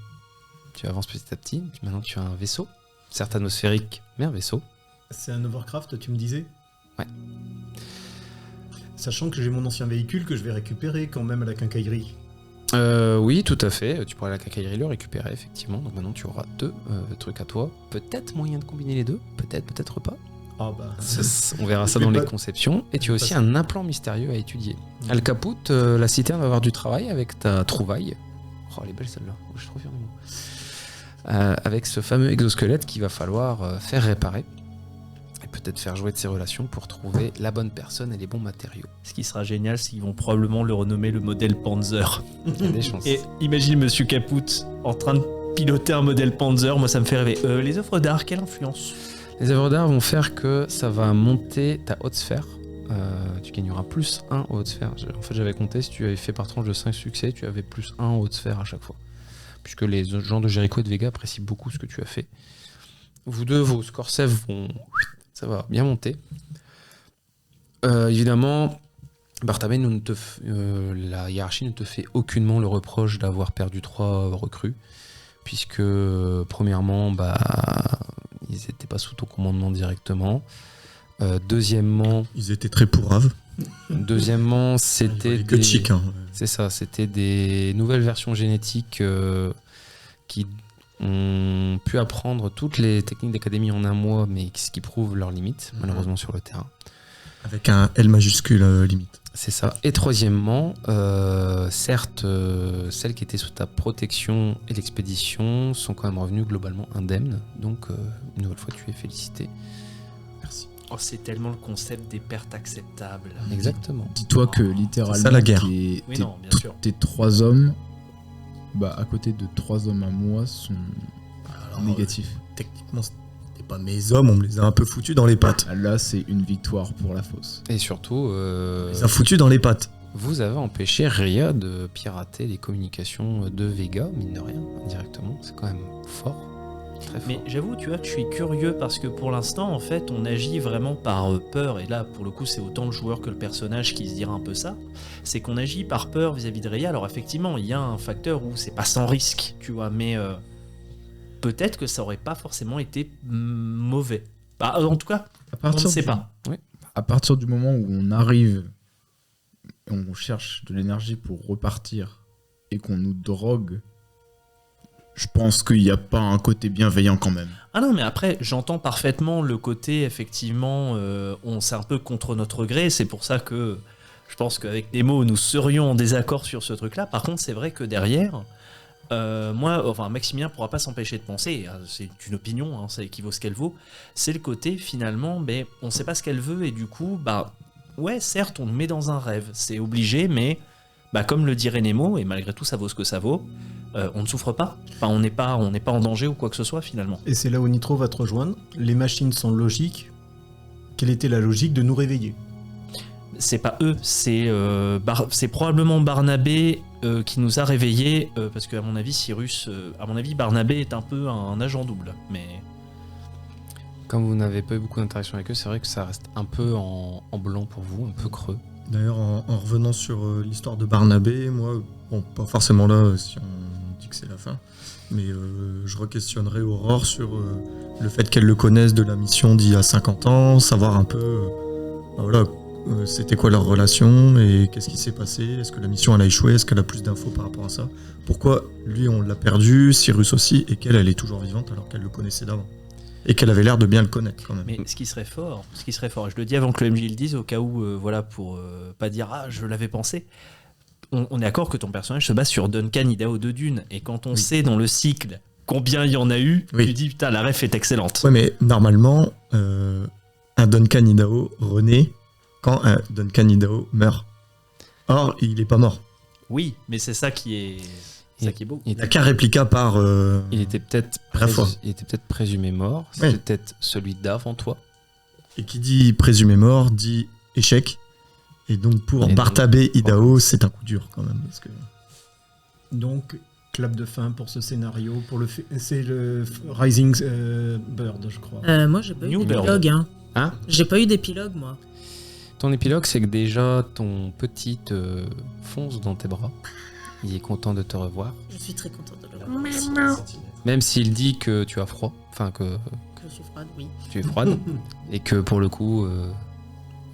Tu avances petit à petit. Maintenant tu as un vaisseau. Certes atmosphérique, mais un vaisseau. C'est un Overcraft, tu me disais? Ouais. Sachant que j'ai mon ancien véhicule que je vais récupérer quand même à la quincaillerie. Oui, tout à fait. Tu pourras aller à la quincaillerie le récupérer, effectivement. Donc maintenant, tu auras 2 trucs à toi. Peut-être moyen de combiner les deux. Peut-être, peut-être pas. Ah bah. On verra ça Je dans vais les pas- conceptions. Et tu as je vais aussi pas- un implant mystérieux à étudier. Al Caput, la citerne va avoir du travail avec ta trouvaille. Oh, elle est belle celle-là. Oh, je suis trop fier de moi. Avec ce fameux exosquelette qu'il va falloir faire réparer. Et peut-être faire jouer de ses relations pour trouver la bonne personne et les bons matériaux. Ce qui sera génial, c'est qu'ils vont probablement le renommer le modèle Panzer. Il y a des chances. Et imagine Monsieur Caput en train de piloter un modèle Panzer, moi ça me fait rêver. Les œuvres d'art, quelle influence? Les œuvres d'art vont faire que ça va monter ta haute sphère. Tu gagneras plus 1 au haute sphère. En fait, j'avais compté, si tu avais fait par tranche de 5 succès, tu avais plus 1 au haute sphère à chaque fois. Puisque les gens de Jericho et de Vega apprécient beaucoup ce que tu as fait. Vous deux, vos scores save vont... Ça va bien monter. Évidemment, Bartabé, la hiérarchie ne te fait aucunement le reproche d'avoir perdu 3 recrues. Puisque, premièrement, ils n'étaient pas sous ton commandement directement. Deuxièmement... Ils étaient très pourraves. Deuxièmement, c'était que chic, hein. C'est ça, c'était des nouvelles versions génétiques qui ont pu apprendre toutes les techniques d'académie en un mois, mais ce qui prouve leurs limites, malheureusement, sur le terrain. Avec un L majuscule limite. C'est ça. Et troisièmement, certes, celles qui étaient sous ta protection et l'expédition sont quand même revenues globalement indemnes. Donc, une nouvelle fois, tu es félicité. Merci. Oh, c'est tellement le concept des pertes acceptables. Exactement. Dis-toi que littéralement, C'est ça, la guerre. Oui, non, bien sûr. tes 3 hommes, à côté de 3 hommes à moi, sont négatifs. Techniquement, c'était pas mes hommes, on me les a un peu foutus dans les pattes. Là, c'est une victoire pour la fosse. Et surtout, On les a foutus dans les pattes. vous avez empêché Rhea de pirater les communications de Vega, mine de rien, indirectement. C'est quand même fort. Très fort. Mais j'avoue, tu vois, que je suis curieux parce que pour l'instant, en fait, on agit vraiment par peur. Et là, pour le coup, c'est autant le joueur que le personnage qui se dira un peu ça. C'est qu'on agit par peur vis-à-vis de Rhea. Alors effectivement, il y a un facteur où c'est pas sans risque, tu vois, mais peut-être que ça aurait pas forcément été mauvais. En tout cas, on ne sait pas. À partir du moment où on arrive, on cherche de l'énergie pour repartir et qu'on nous drogue, je pense qu'il n'y a pas un côté bienveillant quand même. Ah non, mais après, j'entends parfaitement le côté, effectivement, on c'est un peu contre notre gré. C'est pour ça que je pense qu'avec Nemo, nous serions en désaccord sur ce truc-là. Par contre, c'est vrai que derrière, Maximilien pourra pas s'empêcher de penser, c'est une opinion, hein, ça équivaut ce qu'elle vaut, c'est le côté, finalement, on sait pas ce qu'elle veut, et du coup, ouais, certes, on nous met dans un rêve, c'est obligé, mais, comme le dirait Nemo, et malgré tout, ça vaut ce que ça vaut, on ne souffre pas. Enfin, on n'est pas en danger ou quoi que ce soit, finalement. Et c'est là où Nitro va te rejoindre. Les machines sont logiques. Quelle était la logique de nous réveiller? C'est pas eux, c'est probablement Barnabé qui nous a réveillés, parce qu'à mon avis, Barnabé est un peu un agent double, mais... Comme vous n'avez pas eu beaucoup d'interaction avec eux, c'est vrai que ça reste un peu en blanc pour vous, un peu creux. D'ailleurs, en revenant sur l'histoire de Barnabé, moi, pas forcément là si on dit que c'est la fin, mais je re-questionnerai Aurore sur le fait qu'elle le connaisse de la mission d'il y a 50 ans, savoir un peu c'était quoi leur relation et qu'est-ce qui s'est passé, est-ce que la mission elle a échoué, est-ce qu'elle a plus d'infos par rapport à ça, pourquoi lui on l'a perdu, Cyrus aussi, et qu'elle elle est toujours vivante alors qu'elle le connaissait d'avant. Et qu'elle avait l'air de bien le connaître quand même. Mais ce qui serait fort, je le dis avant que le MJ le dise, au cas où, pour pas dire « Ah, je l'avais pensé », on est d'accord que ton personnage se base sur Duncan Idaho de Dune, et quand on sait dans le cycle combien il y en a eu, tu dis « Putain, la ref est excellente ». Ouais, mais normalement, un Duncan Idaho renaît quand un Duncan Idaho meurt. Or, il est pas mort. Oui, mais c'est ça qui est... qui est beau. Il n'a qu'un réplica par... Il était peut-être présumé mort. C'était peut-être celui d'avant toi. Et qui dit présumé mort dit échec. Et donc pour Bartabé Idaho, c'est un coup dur quand même. Parce que... Donc, clap de fin pour ce scénario. C'est le Rising Bird, je crois. Moi, j'ai pas eu New d'épilogue. Hein J'ai pas eu d'épilogue, moi. Ton épilogue, c'est que déjà ton petit te fonce dans tes bras. Il est content de te revoir. Je suis très contente de le revoir. Même s'il dit que tu as froid. Enfin, que Je suis froide, oui. tu es froide. Et que pour le coup...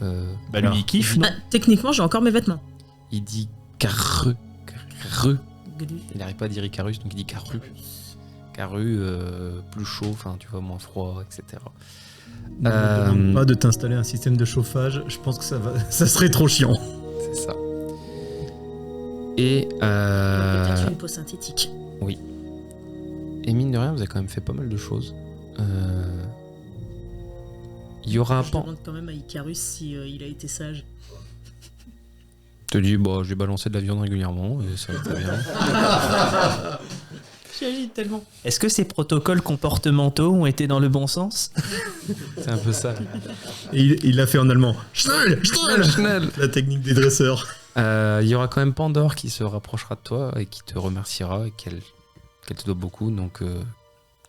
lui, il kiffe, non? Techniquement, j'ai encore mes vêtements. Il dit carru. Glu. Il n'arrive pas à dire Icarus, donc il dit carru. Carru, plus chaud, enfin, tu vois, moins froid, etc. Ne me demande pas de t'installer un système de chauffage. Je pense que ça serait trop chiant. C'est ça. Et Peut-être une peau synthétique. et mine de rien, vous avez quand même fait pas mal de choses. Il y aura Je pas... demande quand même à Icarus si il a été sage. Je te dis, j'ai balancé de la viande régulièrement et ça va très bien. J'ai m'imagine tellement. Est-ce que ces protocoles comportementaux ont été dans le bon sens? C'est un peu ça. Et il l'a fait en allemand. Schnell, schnell. Schnell. La technique des dresseurs. Il y aura quand même Pandore qui se rapprochera de toi et qui te remerciera et qu'elle te doit beaucoup, donc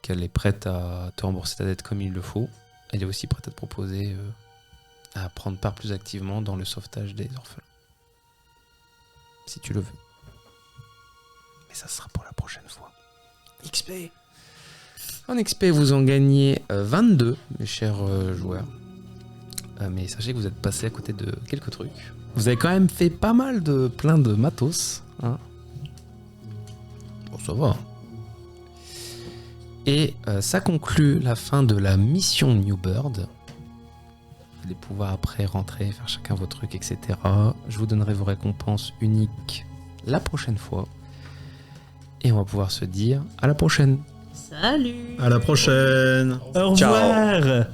qu'elle est prête à te rembourser ta dette comme il le faut. Elle est aussi prête à te proposer à prendre part plus activement dans le sauvetage des orphelins. Si tu le veux. Mais ça sera pour la prochaine fois. XP. En XP, vous en gagnez 22, mes chers joueurs. Mais sachez que vous êtes passé à côté de quelques trucs. Vous avez quand même fait pas mal de plein de matos. Hein. Bon, ça va. Et ça conclut la fin de la mission New Bird. Vous allez pouvoir après rentrer, faire chacun vos trucs, etc. Je vous donnerai vos récompenses uniques la prochaine fois. Et on va pouvoir se dire à la prochaine. Salut. À la prochaine. Au revoir.